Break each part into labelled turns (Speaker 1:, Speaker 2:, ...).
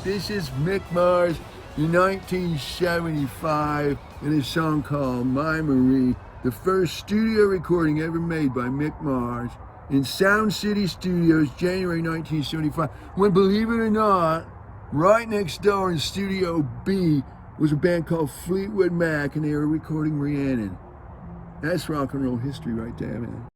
Speaker 1: This is Mick Mars in 1975 in a song called My Marie, the first studio recording ever made by Mick Mars in Sound City Studios, January 1975, when, believe it or not, right next door in Studio B was a band called Fleetwood Mac, and they were recording Rhiannon. That's rock and roll history right there, man.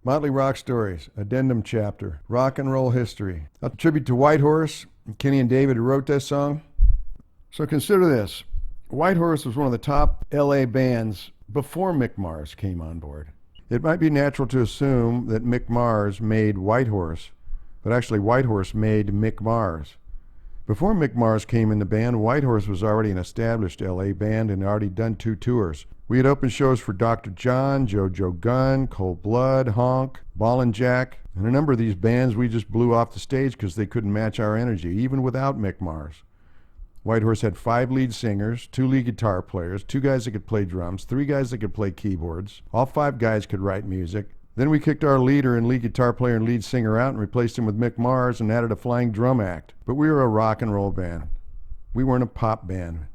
Speaker 1: Motley Rock Stories, Addendum Chapter, Rock and Roll History. A tribute to Whitehorse, Kenny and David who wrote that song. So consider this. Whitehorse was one of the top LA bands before Mick Mars came on board. It might be natural to assume that Mick Mars made Whitehorse, but actually Whitehorse made Mick Mars. Before Mick Mars came in the band, Whitehorse was already an established LA band and had already done 2 tours. We had opened shows for Dr. John, JoJo Gunn, Cold Blood, Honk, Ball and Jack, and a number of these bands we just blew off the stage because they couldn't match our energy, even without Mick Mars. Whitehorse had 5 lead singers, 2 lead guitar players, 2 guys that could play drums, 3 guys that could play keyboards. All 5 guys could write music. Then we kicked our leader and lead guitar player and lead singer out and replaced him with Mick Mars and added a flying drum act. But we were a rock and roll band. We weren't a pop band.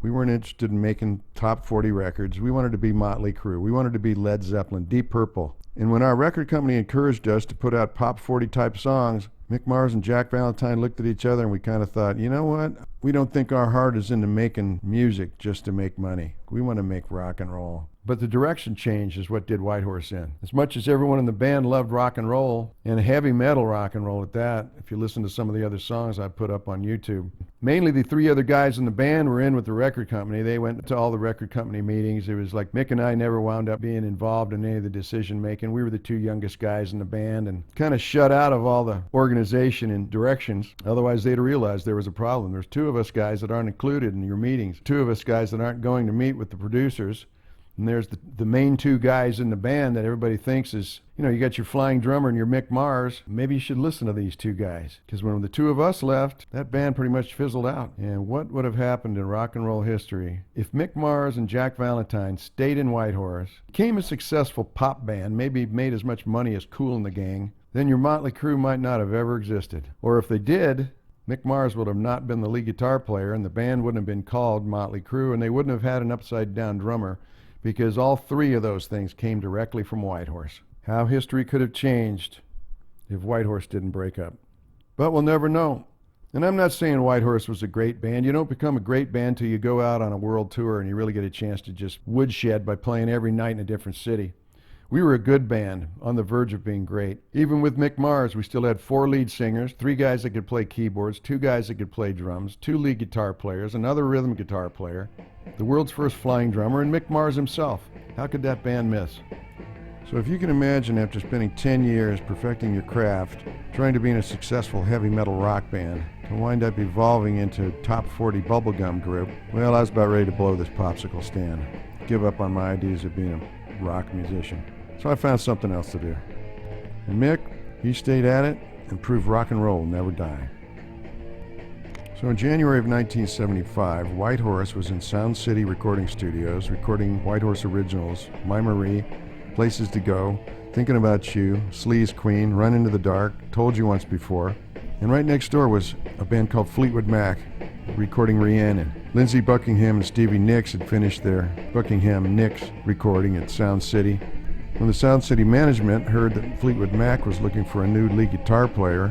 Speaker 1: We weren't interested in making top 40 records. We wanted to be Motley Crue. We wanted to be Led Zeppelin, Deep Purple. And when our record company encouraged us to put out pop 40 type songs, Mick Mars and Jack Valentine looked at each other and we kind of thought, you know what? We don't think our heart is into making music just to make money. We want to make rock and roll. But the direction change is what did Whitehorse in. As much as everyone in the band loved rock and roll, and heavy metal rock and roll at that, if you listen to some of the other songs I put up on YouTube, mainly the 3 other guys in the band were in with the record company. They went to all the record company meetings. It was like Mick and I never wound up being involved in any of the decision making. We were the 2 youngest guys in the band and kind of shut out of all the organization and directions. Otherwise they'd have realized there was a problem. There's 2 two of us guys that aren't included in your meetings, two of us guys that aren't going to meet with the producers. And there's the main two guys in the band that everybody thinks is, you know, you got your flying drummer and your Mick Mars. Maybe you should listen to these two guys. Because when the two of us left, that band pretty much fizzled out. And what would have happened in rock and roll history if Mick Mars and Jack Valentine stayed in Whitehorse, became a successful pop band, maybe made as much money as Kool and the Gang, then your Motley Crue might not have ever existed. Or if they did, Mick Mars would have not been the lead guitar player, and the band wouldn't have been called Motley Crue, and they wouldn't have had an upside-down drummer, because all three of those things came directly from Whitehorse. How history could have changed if Whitehorse didn't break up. But we'll never know. And I'm not saying Whitehorse was a great band. You don't become a great band till you go out on a world tour and you really get a chance to just woodshed by playing every night in a different city. We were a good band, on the verge of being great. Even with Mick Mars, we still had 4 lead singers, 3 guys that could play keyboards, 2 guys that could play drums, 2 lead guitar players, another rhythm guitar player, the world's first flying drummer, and Mick Mars himself. How could that band miss? So if you can imagine, after spending 10 years perfecting your craft, trying to be in a successful heavy metal rock band, to wind up evolving into a top 40 bubblegum group, well, I was about ready to blow this popsicle stand, give up on my ideas of being a rock musician. So I found something else to do. And Mick, he stayed at it and proved rock and roll will never die. So in January of 1975, Whitehorse was in Sound City recording studios, recording Whitehorse originals, My Marie, Places to Go, Thinking About You, Sleaze Queen, Run Into the Dark, Told You Once Before. And right next door was a band called Fleetwood Mac, recording Rhiannon. Lindsey, Buckingham, and Stevie Nicks had finished their Buckingham Nicks recording at Sound City. When the Sound City management heard that Fleetwood Mac was looking for a new lead guitar player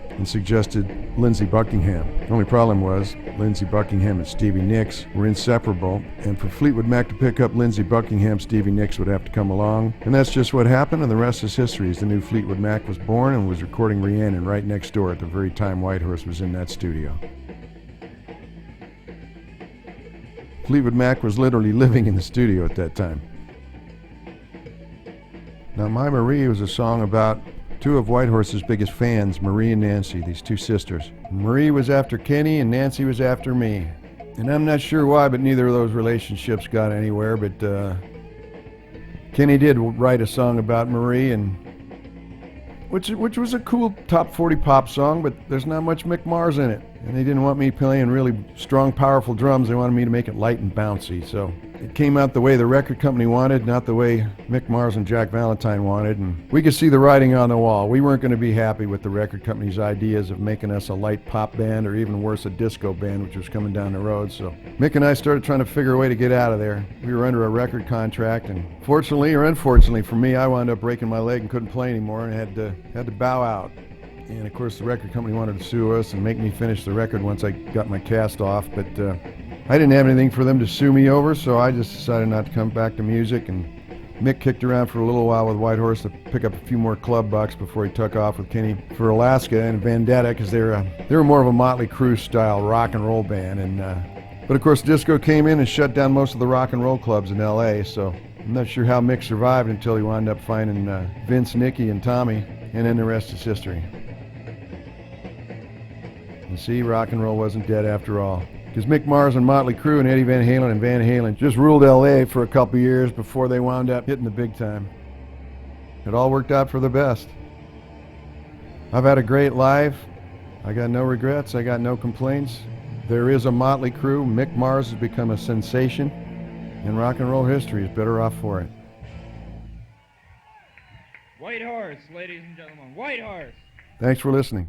Speaker 1: and suggested Lindsey Buckingham. The only problem was Lindsey Buckingham and Stevie Nicks were inseparable, and for Fleetwood Mac to pick up Lindsey Buckingham, Stevie Nicks would have to come along. And that's just what happened, and the rest is history, as the new Fleetwood Mac was born and was recording Rhiannon right next door at the very time Whitehorse was in that studio. Fleetwood Mac was literally living in the studio at that time. Now, My Marie was a song about 2 of Whitehorse's biggest fans, Marie and Nancy, these 2 sisters. Marie was after Kenny and Nancy was after me. And I'm not sure why, but neither of those relationships got anywhere, but Kenny did write a song about Marie, and which was a cool top 40 pop song, but there's not much Mick Mars in it. And they didn't want me playing really strong, powerful drums. They wanted me to make it light and bouncy. So it came out the way the record company wanted, not the way Mick Mars and Jack Valentine wanted. And we could see the writing on the wall. We weren't going to be happy with the record company's ideas of making us a light pop band, or even worse, a disco band, which was coming down the road. So Mick and I started trying to figure a way to get out of there. We were under a record contract, and fortunately or unfortunately for me, I wound up breaking my leg and couldn't play anymore and had to bow out. And of course the record company wanted to sue us and make me finish the record once I got my cast off, but I didn't have anything for them to sue me over, so I just decided not to come back to music. And Mick kicked around for a little while with Whitehorse to pick up a few more club bucks before he took off with Kenny for Alaska and Vendetta, because they were more of a Motley Crue style rock and roll band. And but of course disco came in and shut down most of the rock and roll clubs in LA, so I'm not sure how Mick survived until he wound up finding Vince, Nicky, and Tommy, and then the rest is history. And see, rock and roll wasn't dead after all. Because Mick Mars and Motley Crue and Eddie Van Halen just ruled LA for a couple years before they wound up hitting the big time. It all worked out for the best. I've had a great life. I got no regrets. I got no complaints. There is a Motley Crue. Mick Mars has become a sensation, and rock and roll history is better off for it.
Speaker 2: Whitehorse, ladies and gentlemen, Whitehorse.
Speaker 1: Thanks for listening.